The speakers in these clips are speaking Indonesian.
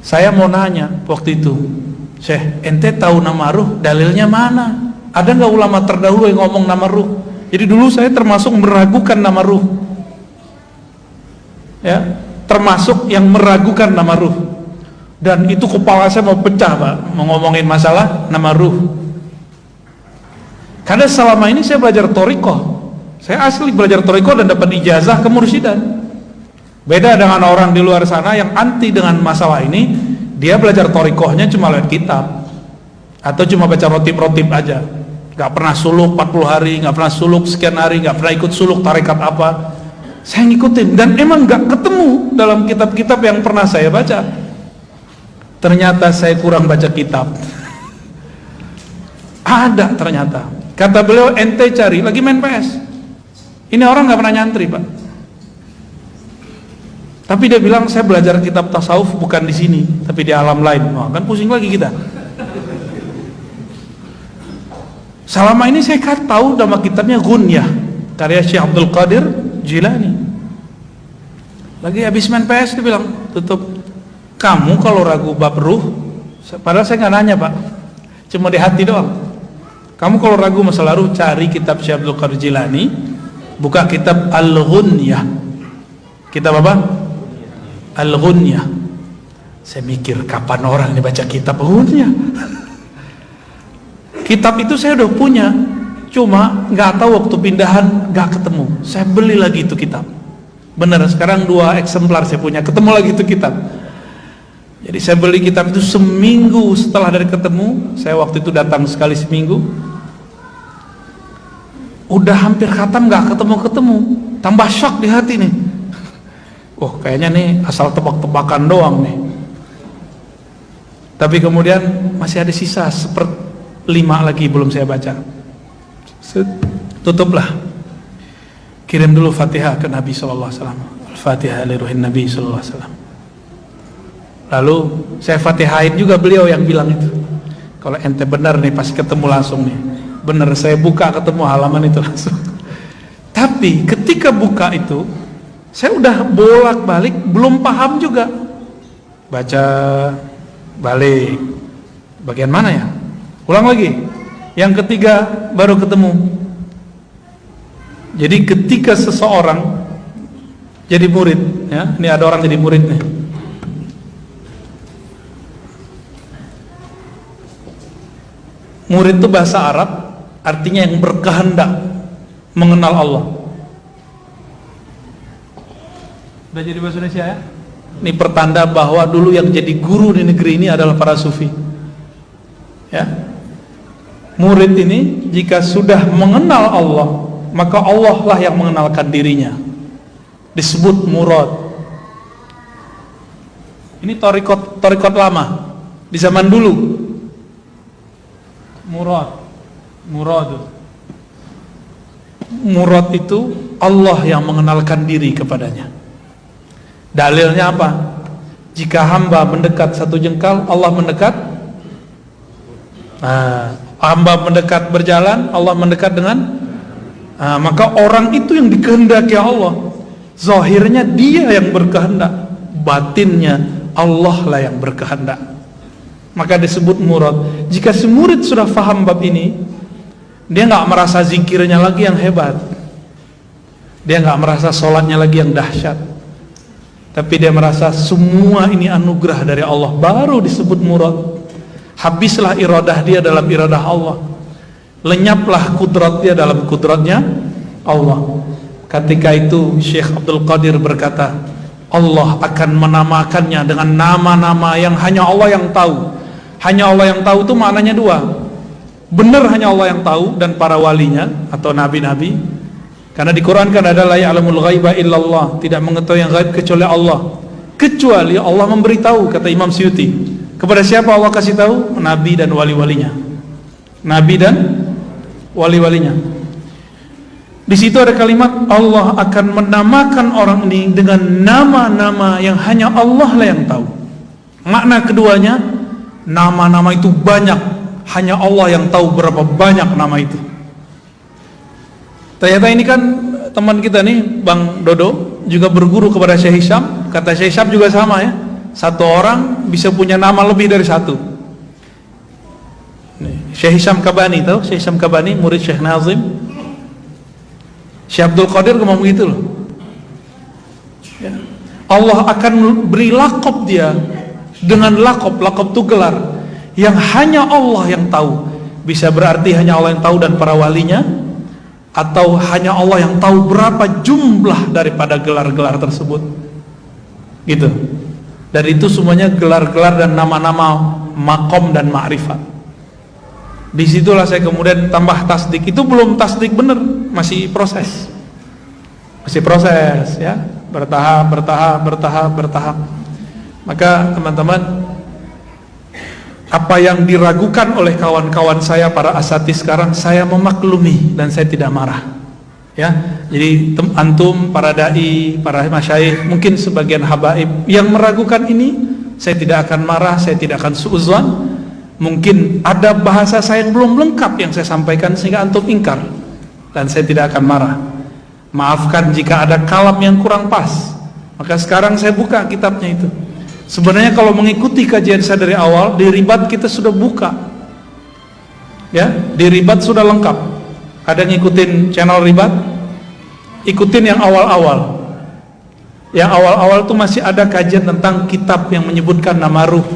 Saya mau nanya waktu itu, Syekh, ente tahu nama ruh, dalilnya mana? Ada nggak ulama terdahulu yang ngomong nama ruh? Jadi dulu saya termasuk meragukan nama ruh, ya, termasuk yang meragukan nama ruh. Dan itu kepala saya mau pecah, Pak, mau ngomongin masalah nama ruh. Karena selama ini saya belajar thoriqah, saya asli belajar thoriqah dan dapat ijazah kemursyidaan. Beda dengan orang di luar sana yang anti dengan masalah ini, dia belajar thoriqahnya cuma lewat kitab atau cuma baca rotib-rotib aja, nggak pernah suluk 40 hari, nggak pernah suluk sekian hari, nggak pernah ikut suluk tarekat apa. Saya ngikutin dan emang nggak ketemu dalam kitab-kitab yang pernah saya baca. Ternyata saya kurang baca kitab. Ada ternyata. Kata beliau, ente cari, lagi main PS. Ini orang nggak pernah nyantri, Pak. Tapi dia bilang, saya belajar kitab tasawuf bukan di sini, tapi di alam lain. Wah, kan pusing lagi kita. Selama ini saya tahu nama kitabnya Ghunyah, karya Syekh Abdul Qadir Jilani. Lagi habis main PS dia bilang, tutup. Kamu kalau ragu bab ruh, padahal saya nggak nanya, Pak, cuma di hati doang. Kamu kalau ragu masalah ruh, cari kitab Syekh Abdul Qadir Jilani, buka kitab Al-Ghunyah. Kitab apa? Al-Ghunyah. Saya mikir, kapan orang ini baca kitab Ghunyah? Kitab itu saya udah punya, cuma nggak tahu waktu pindahan nggak ketemu. Saya beli lagi itu kitab. Bener, sekarang 2 eksemplar saya punya, ketemu lagi itu kitab. Jadi saya beli kitab itu seminggu setelah dari ketemu. Saya waktu itu datang sekali seminggu. Udah hampir khatam nggak ketemu-ketemu. Tambah shock di hati nih. Oh, kayaknya nih asal tebak-tebakan doang nih. Tapi kemudian masih ada sisa 1/5 lagi belum saya baca. Tutuplah. Kirim dulu Fatihah ke Nabi sallallahu alaihi wasallam. Al-Fatihah li ruhin Nabi sallallahu alaihi wasallam. Lalu saya Fatihain juga beliau yang bilang itu. Kalau ente benar nih pasti ketemu langsung nih. Benar, saya buka ketemu halaman itu langsung. Tapi ketika buka itu, saya udah bolak-balik belum paham juga. Baca balik. Bagian mana ya? Ulang lagi. Yang ketiga baru ketemu. Jadi ketika seseorang jadi murid, ya, ini ada orang jadi murid nih. Murid itu bahasa Arab, artinya yang berkehendak mengenal Allah. Udah jadi bahasa Indonesia ya? Ini pertanda bahwa dulu yang jadi guru di negeri ini adalah para sufi. Ya. Murid ini jika sudah mengenal Allah, maka Allah lah yang mengenalkan dirinya. Disebut murad. Ini torikot lama di zaman dulu. Murad itu Allah yang mengenalkan diri kepadanya. Dalilnya apa? Jika hamba mendekat 1 jengkal, Allah mendekat. Hamba mendekat berjalan, Allah mendekat dengan. Maka orang itu yang dikehendaki Allah. Zahirnya dia yang berkehendak, batinnya Allah lah yang berkehendak. Maka disebut murad. Jika si murid sudah faham bab ini, dia nggak merasa zikirnya lagi yang hebat, dia nggak merasa sholatnya lagi yang dahsyat, tapi dia merasa semua ini anugerah dari Allah, baru disebut murad. Habislah iradah dia dalam iradah Allah, lenyaplah kudrat dia dalam kudratnya Allah. Ketika itu Syekh Abdul Qadir berkata, Allah akan menamakannya dengan nama-nama yang hanya Allah yang tahu. Hanya Allah yang tahu itu maknanya 2. Benar hanya Allah yang tahu dan para walinya atau nabi-nabi. Karena di Quran kan ada la ya'lamul ghaiba illallah, tidak mengetahui yang gaib kecuali Allah. Kecuali Allah memberitahu, kata Imam Suyuti. Kepada siapa Allah kasih tahu? Nabi dan wali-walinya. Nabi dan wali-walinya. Di situ ada kalimat Allah akan menamakan orang ini dengan nama-nama yang hanya Allah lah yang tahu. Makna keduanya, nama-nama itu banyak, hanya Allah yang tahu berapa banyak nama itu. Ternyata ini kan teman kita nih, Bang Dodo, juga berguru kepada Syekh Hisham. Kata Syekh Hisham juga sama ya, satu orang bisa punya nama lebih dari satu. Syekh Hisham Kabani, tahu Syekh Hisham Kabani, murid Syekh Nazim. Syekh Abdul Qadir ngomong gitu loh. Ya. Allah akan beri lakop dia dengan lakop itu gelar yang hanya Allah yang tahu. Bisa berarti hanya Allah yang tahu dan para walinya, atau hanya Allah yang tahu berapa jumlah daripada gelar-gelar tersebut. Gitu. Dari itu semuanya gelar-gelar dan nama-nama makom dan ma'rifat. Disitulah saya kemudian tambah tasdik. Itu belum tasdik bener, masih proses ya, bertahap. Maka teman-teman, apa yang diragukan oleh kawan-kawan saya para asatidz sekarang, saya memaklumi dan saya tidak marah ya. Jadi antum, para dai, para masyayikh, mungkin sebagian habaib yang meragukan ini, saya tidak akan marah, saya tidak akan suudzon. Mungkin ada bahasa saya yang belum lengkap yang saya sampaikan sehingga antum ingkar, dan saya tidak akan marah. Maafkan jika ada kalam yang kurang pas. Maka sekarang saya buka kitabnya itu. Sebenarnya kalau mengikuti kajian saya dari awal, di Ribat kita sudah buka ya, di Ribat sudah lengkap. Ada ngikutin channel Ribat? Ikutin yang awal-awal. Yang awal-awal itu masih ada kajian tentang kitab yang menyebutkan nama ruh.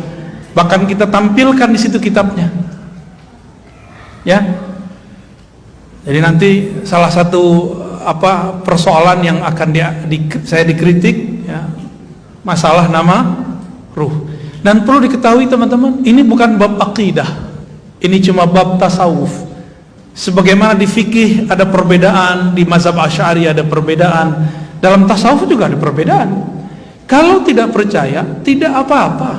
Bahkan kita tampilkan di situ kitabnya. Ya. Jadi nanti salah satu persoalan yang akan saya dikritik ya, masalah nama ruh. Dan perlu diketahui teman-teman, ini bukan bab akidah. Ini cuma bab tasawuf. Sebagaimana di fikih ada perbedaan, di mazhab Asy'ari ada perbedaan, dalam tasawuf juga ada perbedaan. Kalau tidak percaya, tidak apa-apa.